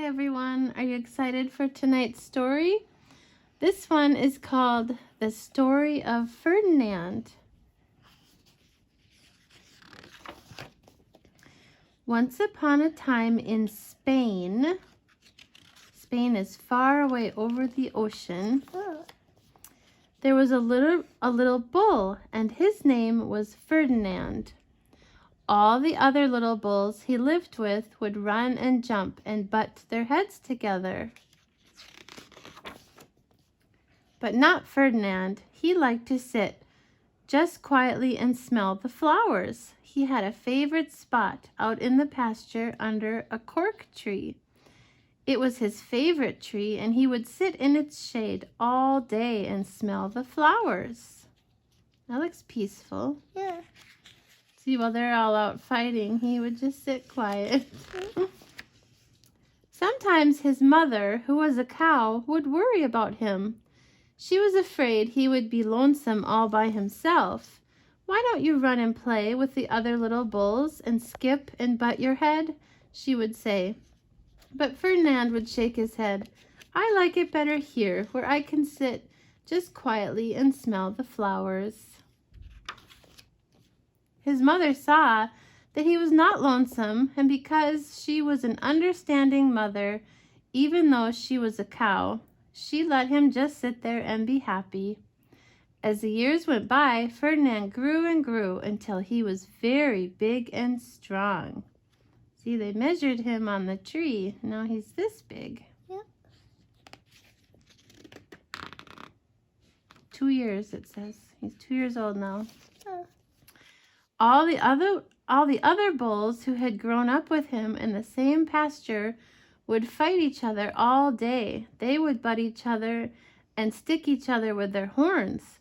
Hi everyone, are you excited for tonight's story? This one is called The Story of Ferdinand. Once upon a time in Spain, Spain is far away over the ocean, there was a little bull, and his name was Ferdinand. All the other little bulls he lived with would run and jump and butt their heads together. But not Ferdinand. He liked to sit just quietly and smell the flowers. He had a favorite spot out in the pasture under a cork tree. It was his favorite tree, and he would sit in its shade all day and smell the flowers. That looks peaceful. Yeah. See, while they're all out fighting, he would just sit quiet. Sometimes his mother, who was a cow, would worry about him. She was afraid he would be lonesome all by himself. "Why don't you run and play with the other little bulls and skip and butt your head?" she would say. But Ferdinand would shake his head. "I like it better here, where I can sit just quietly and smell the flowers." His mother saw that he was not lonesome, and because she was an understanding mother, even though she was a cow, she let him just sit there and be happy. As the years went by, Ferdinand grew and grew until he was very big and strong. See, they measured him on the tree. Now he's this big. Yep. 2 years, it says. He's 2 years old now. Oh. All the other bulls who had grown up with him in the same pasture would fight each other all day. They would butt each other and stick each other with their horns.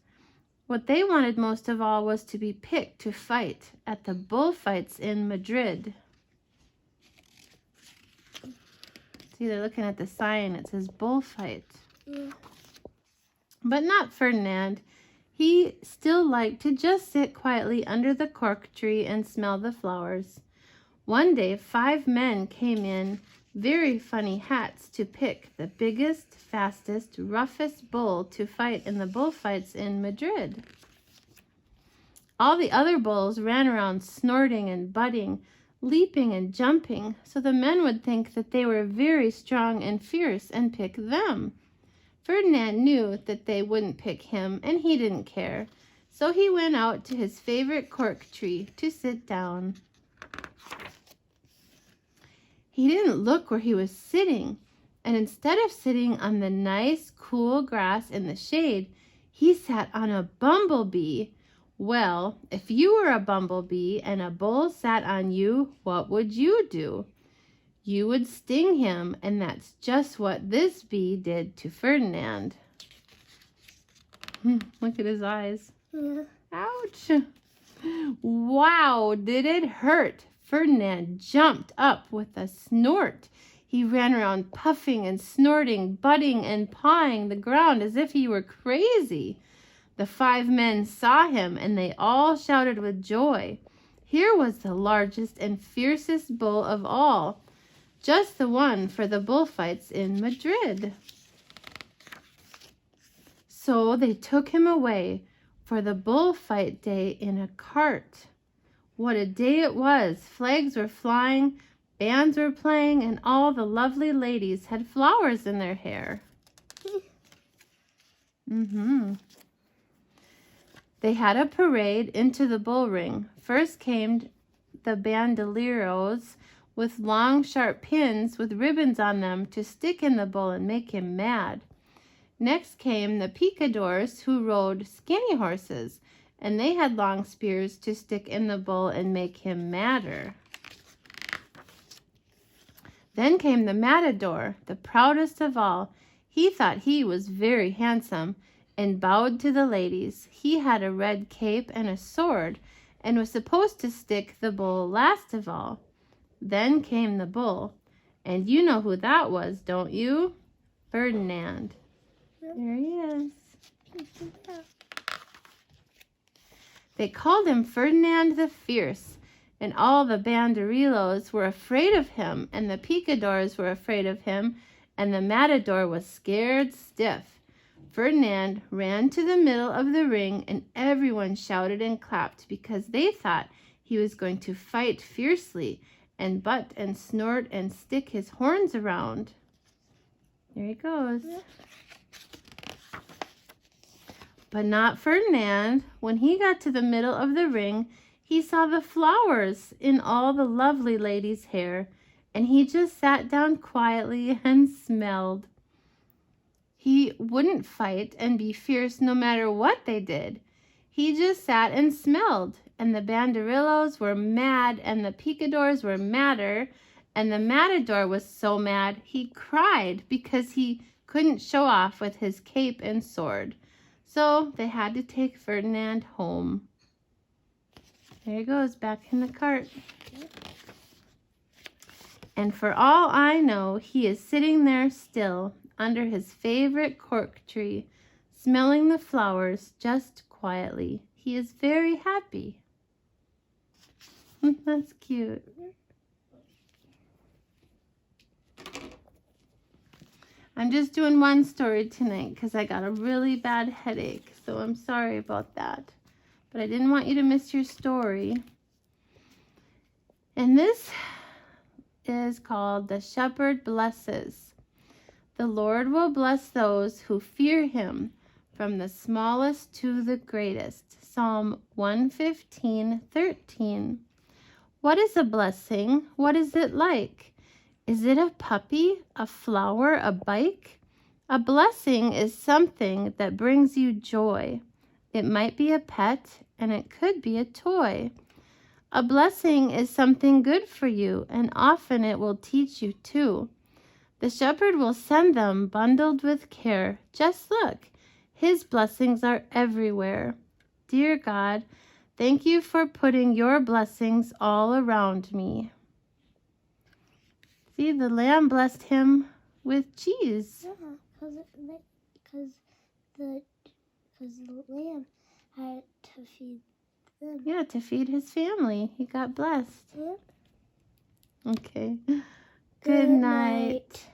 What they wanted most of all was to be picked to fight at the bullfights in Madrid. See, they're looking at the sign. It says bullfight. Yeah. But not Ferdinand. He still liked to just sit quietly under the cork tree and smell the flowers. One day, 5 men came in very funny hats to pick the biggest, fastest, roughest bull to fight in the bullfights in Madrid. All the other bulls ran around snorting and butting, leaping and jumping, so the men would think that they were very strong and fierce and pick them. Ferdinand knew that they wouldn't pick him, and he didn't care, so he went out to his favorite cork tree to sit down. He didn't look where he was sitting, and instead of sitting on the nice, cool grass in the shade, he sat on a bumblebee. Well, if you were a bumblebee and a bull sat on you, what would you do? You would sting him, and that's just what this bee did to Ferdinand. Look at his eyes. Yeah. Ouch! Wow, did it hurt? Ferdinand jumped up with a snort. He ran around puffing and snorting, butting and pawing the ground as if he were crazy. The 5 men saw him, and they all shouted with joy. Here was the largest and fiercest bull of all. Just the one for the bullfights in Madrid. So they took him away for the bullfight day in a cart. What a day it was! Flags were flying, bands were playing, and all the lovely ladies had flowers in their hair. They had a parade into the bull ring. First came the bandoleros, with long, sharp pins with ribbons on them to stick in the bull and make him mad. Next came the picadors, who rode skinny horses, and they had long spears to stick in the bull and make him madder. Then came the matador, the proudest of all. He thought he was very handsome and bowed to the ladies. He had a red cape and a sword and was supposed to stick the bull last of all. Then came the bull, and you know who that was, don't you? Ferdinand. Yep. There he is. They called him Ferdinand the Fierce, and all the banderillos were afraid of him, and the picadors were afraid of him, and the matador was scared stiff. Ferdinand ran to the middle of the ring, and everyone shouted and clapped because they thought he was going to fight fiercely and butt and snort and stick his horns around. There he goes. But not Ferdinand. When he got to the middle of the ring, he saw the flowers in all the lovely lady's hair, and he just sat down quietly and smelled. He wouldn't fight and be fierce no matter what they did. He just sat and smelled, and the banderillos were mad, and the picadors were madder, and the matador was so mad he cried because he couldn't show off with his cape and sword. So they had to take Ferdinand home. There he goes, back in the cart. And for all I know, he is sitting there still under his favorite cork tree, smelling the flowers just quietly. He is very happy. That's cute. I'm just doing one story tonight because I got a really bad headache, so I'm sorry about that. But I didn't want you to miss your story. And this is called The Shepherd Blesses. The Lord will bless those who fear him, from the smallest to the greatest. Psalm 115:13. What is a blessing? What is it like? Is it a puppy, a flower, a bike? A blessing is something that brings you joy. It might be a pet, and it could be a toy. A blessing is something good for you, and often it will teach you too. The shepherd will send them bundled with care. Just look, his blessings are everywhere. Dear God, thank you for putting your blessings all around me. See, the lamb blessed him with cheese. Yeah, because the lamb had to feed them. Yeah, to feed his family. He got blessed. Yeah. Okay. Good night.